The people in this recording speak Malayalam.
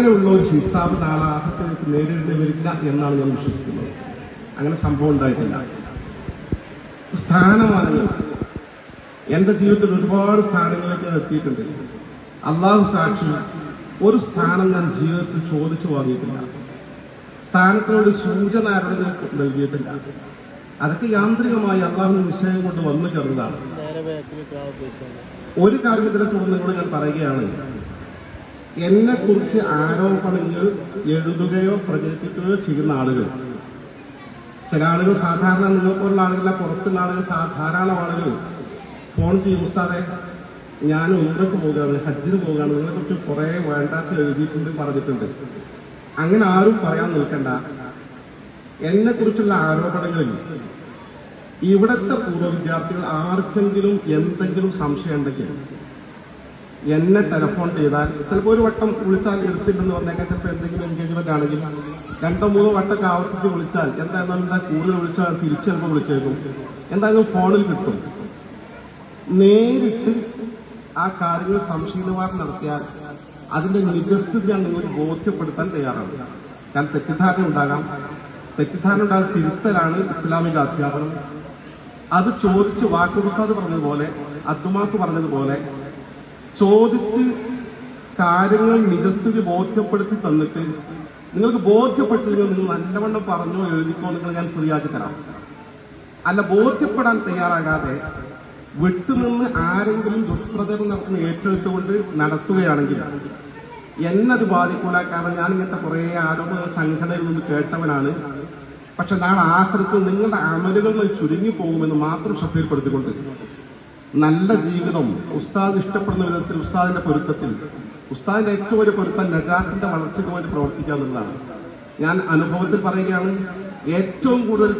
അങ്ങനെയുള്ള ഒരു ഹിസാബ് നാളെ ആഖിറത്തിൽ നേരിടേണ്ടി വരില്ല എന്നാണ് ഞാൻ വിശ്വസിക്കുന്നത്. അങ്ങനെ സംഭവം ഉണ്ടായിട്ടില്ല. സ്ഥാനമാനങ്ങൾ എന്റെ ജീവിതത്തിൽ ഒരുപാട് സ്ഥാനങ്ങളിലേക്ക് ഞാൻ എത്തിയിട്ടുണ്ട്. അള്ളാഹു സാക്ഷി, ഒരു സ്ഥാനം ഞാൻ ജീവിതത്തിൽ ചോദിച്ചു വാങ്ങിയിട്ടില്ല. സ്ഥാനത്തിനൊരു സൂചന ആരുടെ നൽകിയിട്ടില്ല. അതൊക്കെ യാന്ത്രികമായി അള്ളാഹുവിന്റെ നിശ്ചയം കൊണ്ട് വന്നു ചേർന്നതാണ്. ഒരു കാര്യത്തിനെ തുടർന്നുകൂടെ ഞാൻ പറയുകയാണ്, എന്നെ കുറിച്ച് ആരോപണങ്ങൾ എഴുതുകയോ പ്രചരിപ്പിക്കുകയോ ചെയ്യുന്ന ആളുകൾ, ചില ആളുകൾ സാധാരണ നിങ്ങൾക്കുള്ള ആളുകളെ പുറത്തുള്ള ആളുകൾ ധാരാളം ആളുകൾ ഫോൺ ചെയ്യും, ഉസ്താദെ ഞാൻ ഉംറയ്ക്ക് പോവുകയാണ്, ഹജ്ജിന് പോവുകയാണ്, നിങ്ങളെക്കുറിച്ച് കുറെ വേണ്ടാത്ത എഴുതിയിട്ടുണ്ട്, പറഞ്ഞിട്ടുണ്ട്. അങ്ങനെ ആരും പറയാൻ നിൽക്കണ്ട. എന്നെ കുറിച്ചുള്ള ആരോപണങ്ങളിൽ ഇവിടുത്തെ പൂർവ്വ വിദ്യാർത്ഥികൾ ആർക്കെങ്കിലും എന്തെങ്കിലും സംശയം ഉണ്ടെങ്കിൽ എന്നെ ടെലിഫോൺ ചെയ്താൽ, ചിലപ്പോൾ ഒരു വട്ടം വിളിച്ചാൽ എടുത്തില്ലെന്ന് പറഞ്ഞേക്കാൻ, ചിലപ്പോൾ എന്തെങ്കിലും എൻഗേജ്മെന്റ് ആണെങ്കിൽ 2-3 വട്ടമൊക്കെ ആവർത്തിച്ച് വിളിച്ചാൽ എന്താ കൂടുതൽ വിളിച്ചാൽ തിരിച്ച് ചിലപ്പോൾ വിളിച്ചേക്കും, എന്തായാലും ഫോണിൽ കിട്ടും. നേരിട്ട് ആ കാര്യങ്ങൾ സംശയ നിവാരണം നടത്തിയാൽ അതിന്റെ നിജസ്ഥിതി ഞാൻ നിങ്ങൾക്ക് ബോധ്യപ്പെടുത്താൻ തയ്യാറാണ്. കാരണം തെറ്റിദ്ധാരണ ഉണ്ടാകാം, തിരുത്തലാണ് ഇസ്ലാമിക അധ്യാപനം. അത് ചോദിച്ച് വാക്കുകുത്താതെ പറഞ്ഞതുപോലെ, അദ്മാക്ക് പറഞ്ഞതുപോലെ ചോദിച്ച് കാര്യങ്ങൾ നിജസ്ഥിതി ബോധ്യപ്പെടുത്തി തന്നിട്ട് നിങ്ങൾക്ക് ബോധ്യപ്പെട്ടില്ലെങ്കിൽ നിങ്ങൾ നല്ലവണ്ണം പറഞ്ഞോ എഴുതിക്കോ, നിങ്ങൾ ഞാൻ ഫ്രീ ആക്കി തരാം. അല്ല, ബോധ്യപ്പെടാൻ തയ്യാറാകാതെ വിട്ടുനിന്ന് ആരെങ്കിലും ദുഷ്പ്രചരണം നടത്തുന്ന ഏറ്റെടുത്തുകൊണ്ട് നടത്തുകയാണെങ്കിൽ എന്നത് ബാധിക്കൂല. കാരണം ഞാൻ ഇങ്ങനത്തെ കുറെ ആരോപണ സംഘടനയിൽ നിന്ന് കേട്ടവനാണ്. പക്ഷെ നാളെ ആഖിറത്തിൽ നിങ്ങളുടെ അമലുകൾ ചുരുങ്ങി പോകുമെന്ന് മാത്രം ശ്രദ്ധയിൽപ്പെടുത്തിക്കൊണ്ട് നല്ല ജീവിതം ഉസ്താദ് ഇഷ്ടപ്പെടുന്ന വിധത്തിൽ, ഉസ്താദിന്റെ പൊരുത്തത്തിൽ, ഉസ്താദിന്റെ ഏറ്റവും വലിയ പൊരുത്തം നജാത്തിന്റെ വളർച്ചയ്ക്ക് വേണ്ടി പ്രവർത്തിക്കുക എന്നുള്ളതാണ്. ഞാൻ അനുഭവത്തിൽ പറയുകയാണ്, ഏറ്റവും കൂടുതൽ